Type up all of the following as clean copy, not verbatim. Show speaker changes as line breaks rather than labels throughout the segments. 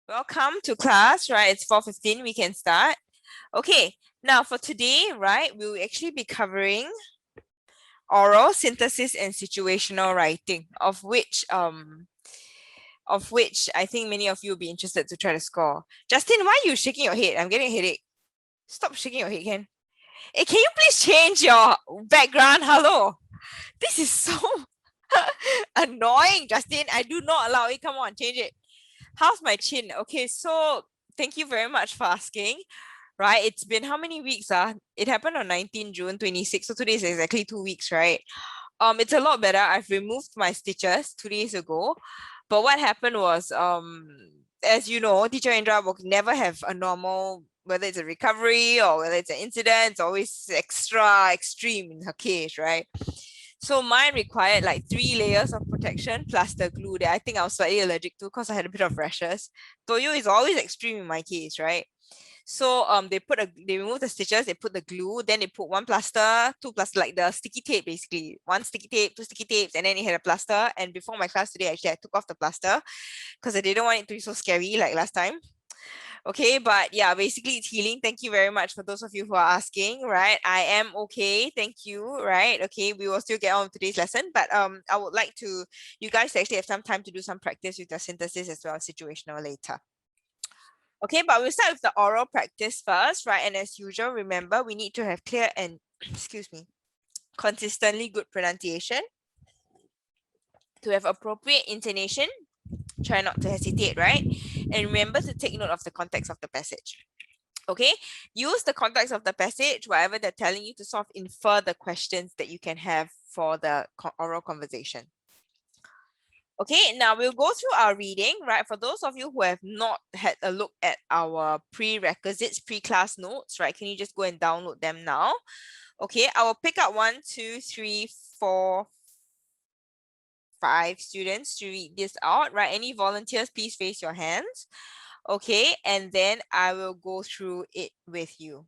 Welcome to class, right? It's 4:15, we can start. Okay, now for today, right, we'll actually be covering oral, synthesis, and situational writing, of which I think many of you will be interested to try to score. Justin, why are you shaking your head? I'm getting a headache. Stop shaking your head, Ken. Hey, can you please change your background? Hello. This is so annoying, Justin. I do not allow it. Come on, change it. How's my chin? Okay, so thank you very much for asking. Right, it's been how many weeks? It happened on 19 June 26. So today is exactly 2 weeks, right? It's a lot better. I've removed my stitches 2 days ago. But what happened was, as you know, teacher Indra will never have a normal, whether it's a recovery or whether it's an incident, it's always extra extreme in her case, right? So mine required like 3 layers of protection plus the glue that I think I was slightly allergic to because I had a bit of rashes. Toyo is always extreme in my case, right? So they remove the stitches, they put the glue, then they put one plaster, two plaster, like the sticky tape basically. One sticky tape, two sticky tapes, and then it had a plaster. And before my class today, actually I took off the plaster because I didn't want it to be so scary like last time. Okay, but yeah, basically it's healing. Thank you very much for those of you who are asking, right? I am okay. Thank you, right? Okay, we will still get on with today's lesson, but I would like to you guys to actually have some time to do some practice with the synthesis as well as situational later. Okay, but we'll start with the oral practice first, right? And as usual, remember we need to have clear and excuse me, consistently good pronunciation, to have appropriate intonation. Try not to hesitate, right? And remember to take note of the context of the passage. Okay, use the context of the passage, whatever they're telling you, to sort of infer the questions that you can have for the oral conversation. Okay, now we'll go through our reading, right? For those of you who have not had a look at our prerequisites, pre-class notes, right? Can you just go and download them now? Okay, I will pick up 1, 2, 3, 4, 5 students to read this out, right? Any volunteers, please raise your hands. Okay, and then I will go through it with you.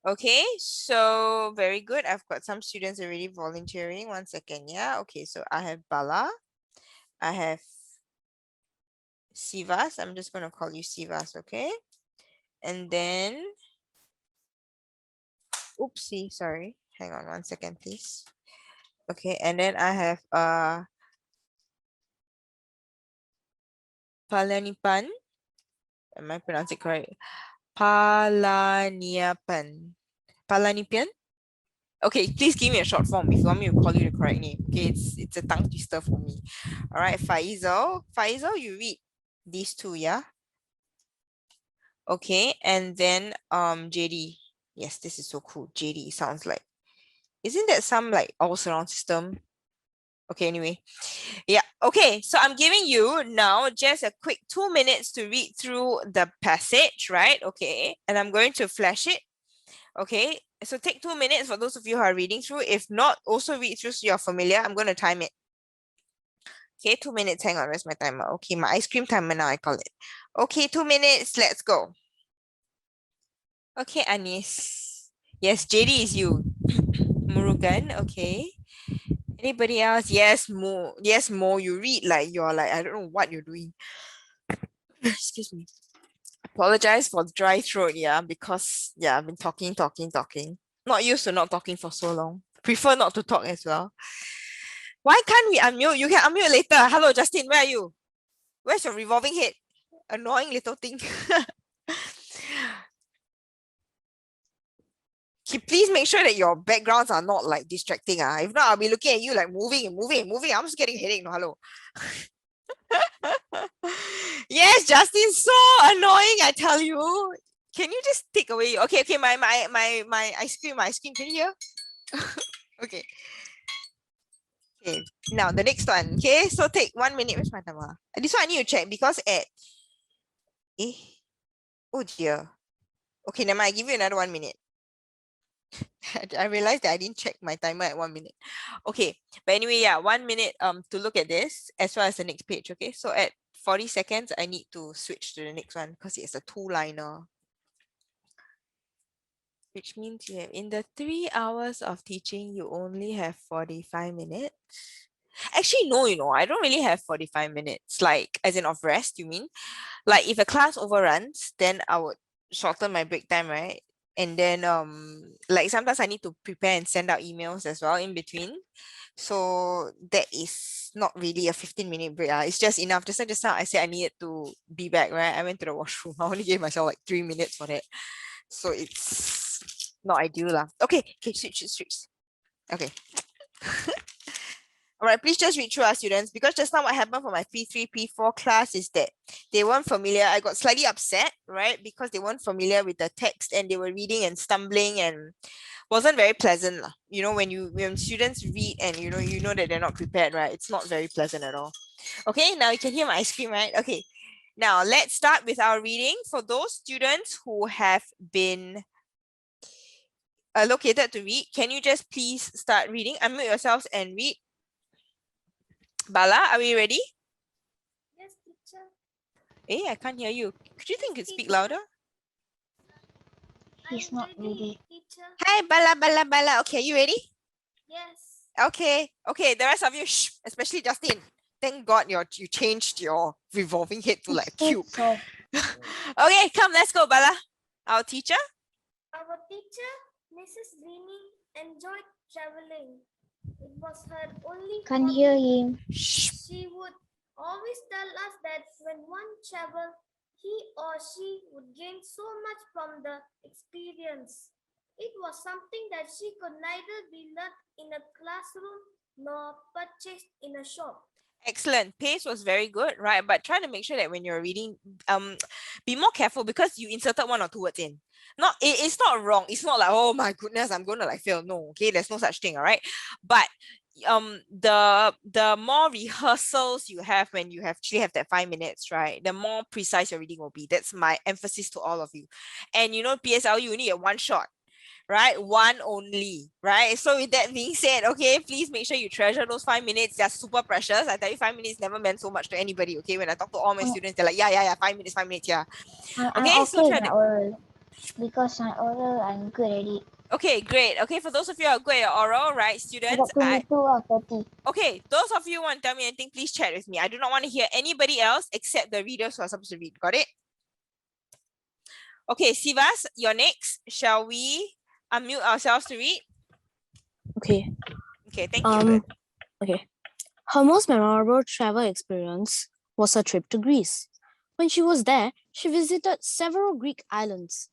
Okay, so very good. I've got some students already volunteering. 1 second, yeah. Okay, so I have Bala. I have Sivas. I'm just going to call you Sivas, okay? And then, oopsie, sorry. Hang on 1 second, please. Okay, and then I have Palanipan. Am I pronouncing it correct? Palaniapan. Palanipian? Okay, please give me a short form if you want me to call you the correct name. Okay, it's a tongue twister for me. All right, Faisal. Faisal, you read these two, yeah? Okay, and then JD. Yes, this is so cool. JD sounds like, isn't that some like all surround system? Okay, anyway. Yeah, okay, so I'm giving you now just a quick 2 minutes to read through the passage, right? Okay, and I'm going to flash it. Okay, so take 2 minutes for those of you who are reading through. If not, also read through so you're familiar. I'm going to time it. Okay, 2 minutes. Hang on, where's my timer? Okay, my ice cream timer now, I call it. Okay, 2 minutes. Let's go. Okay, Anis. Yes, JD is you. Murugan, okay. Anybody else? Yes, Mo. Yes, Mo. You read like you're like, I don't know what you're doing. Excuse me. Apologize for the dry throat, yeah, because yeah, I've been talking. Not used to not talking for so long. Prefer not to talk as well. Why can't we unmute? You can unmute later. Hello, Justin. Where are you? Where's your revolving head? Annoying little thing. Please make sure that your backgrounds are not like distracting. If not, I'll be looking at you like moving and moving and moving. I'm just getting a headache. No, hello. Yes, Justin, so annoying, I tell you. Can you just take away? Okay, okay, my ice cream, Can you hear? Okay. Okay. Now the next one. Okay, so take 1 minute. Where's my timer? This one I need to check because at eh. Oh dear. Okay, never mind. I give you another 1 minute. I realized that I didn't check my timer at 1 minute. Okay, but anyway, yeah, 1 minute to look at this as well as the next page. Okay, so at 40 seconds, I need to switch to the next one because it's a 2-liner. Which means you have in the 3 hours of teaching, you only have 45 minutes. Actually, no, I don't really have 45 minutes, like as in of rest, you mean? Like if a class overruns, then I would shorten my break time, right? And then like sometimes I need to prepare and send out emails as well in between. So that is not really a 15-minute break. It's just enough. Just now I said I needed to be back, right? I went to the washroom. I only gave myself like 3 minutes for that. So it's not ideal lah. Okay, switch. Okay. All right, please just read through our students, because just now what happened for my P3, P4 class is that they weren't familiar. I got slightly upset, right? Because they weren't familiar with the text and they were reading and stumbling and wasn't very pleasant. When students read and you know that they're not prepared, right? It's not very pleasant at all. Okay, now you can hear my ice cream, right? Okay. Now let's start with our reading. For those students who have been allocated to read, can you just please start reading? Unmute yourselves and read. Bala, are we ready?
Yes, teacher.
I can't hear you. Could you think
Yes,
and speak
teacher.
louder?
He's not ready.
Teacher.
Hi, Bala. Okay, you ready?
Yes.
Okay. The rest of you, shh, especially Justin. Thank God you changed your revolving head to like cube.
So
Okay, come, let's go, Bala. Our teacher?
Our teacher, Mrs. Greeny, enjoyed traveling. It was her only
can't
hobby.
hear him.
Shh.
She would always tell us that when one traveled, he or she would gain so much from the experience. It was something that she could neither be learned in a classroom nor purchased in a shop.
Excellent. Pace was very good, right? But try to make sure that when you're reading, be more careful because you inserted one or two words in. It's not wrong. It's not like, oh my goodness, I'm gonna like fail. No, okay, there's no such thing, all right. But the more rehearsals you have when you actually have that 5 minutes, right, the more precise your reading will be. That's my emphasis to all of you. And PSL, you only get one shot, right? One only, right? So with that being said, okay, please make sure you treasure those 5 minutes. They're super precious. I tell you, 5 minutes never meant so much to anybody, okay? When I talk to all my students, they're like, yeah, 5 minutes, yeah.
I'm
Okay, so
okay
try
with my
to...
oral. Because my oral, I'm good at it.
Okay, great. Okay, for those of you who are good at oral, right,
I
students,
got 22 out of 30.
okay, those of you who want to tell me anything, please chat with me. I do not want to hear anybody else except the readers who are supposed to read. Got it? Okay, Sivas, you're next. Shall we unmute ourselves to read?
Okay.
Okay, thank you.
Okay. Her most memorable travel experience was her trip to Greece. When she was there, she visited several Greek islands.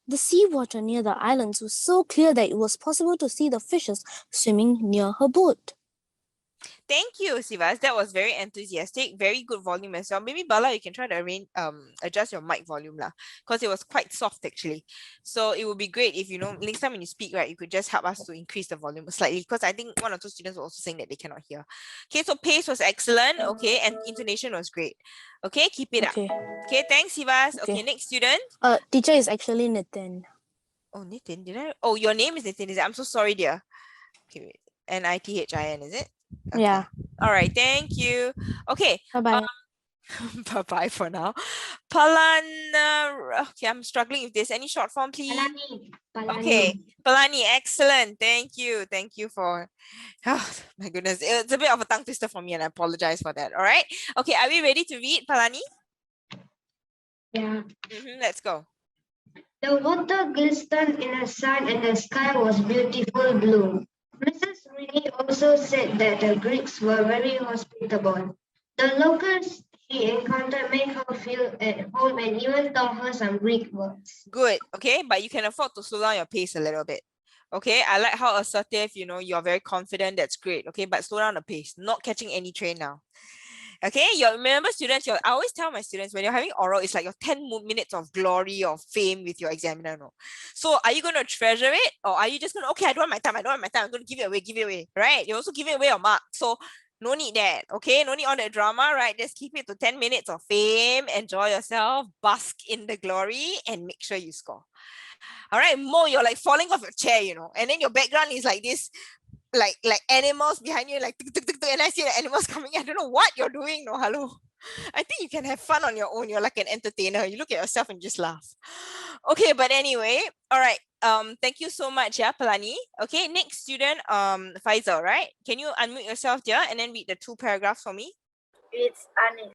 The seawater near the islands was so clear that it was possible to see the fishes swimming near her boat.
Thank you, Sivas. That was very enthusiastic, very good volume as well. Maybe Bala, you can try to adjust your mic volume lah, because it was quite soft actually. So it would be great if next time when you speak, right, you could just help us to increase the volume slightly, because I think one or two students were also saying that they cannot hear. Okay, so pace was excellent, okay, and intonation was great. Okay, keep it up. Okay, thanks, Sivas. Okay, next student.
Teacher is actually Nitin.
Oh, Nitin, did I? Oh, your name is Nitin, is it? I'm so sorry, dear. Okay, wait. Nithin, is it? Okay.
Yeah.
All right. Thank you. Okay.
Bye-bye.
Bye-bye for now. Palana. Okay, I'm struggling with this. Any short form, please?
Palani.
Okay. Palani, excellent. Thank you. Thank you for... Oh, my goodness. It's a bit of a tongue twister for me and I apologize for that. All right. Okay, are we ready to read, Palani?
Yeah.
Let's go.
The water glistened in the sun and the sky was beautiful blue. Mrs. Rini also said that the Greeks were very hospitable. The locals she encountered made her feel at home and even taught her some Greek words.
Good. Okay, but you can afford to slow down your pace a little bit. Okay, I like how assertive, you're very confident. That's great. Okay, but slow down the pace. Not catching any train now. Okay, remember students, I always tell my students, when you're having oral, it's like your 10 minutes of glory or fame with your examiner. No. So are you going to treasure it, or are you just going to, okay, I don't want my time, I'm going to give it away, right? You're also giving away your mark. So no need that, okay? No need all that drama, right? Just keep it to 10 minutes of fame, enjoy yourself, bask in the glory, and make sure you score. All right, Mo, you're like falling off your chair, and then your background is like this, like animals behind you, like tuk, tuk, tuk, tuk, and I see the animals coming. I don't know what you're doing. No, hello. I think you can have fun on your own. You're like an entertainer. You look at yourself and just laugh. Okay, but anyway, all right. Thank you so much, yeah, Palani. Okay, next student, Faisal, right? Can you unmute yourself, dear, and then read the 2 paragraphs for me?
It's Anis.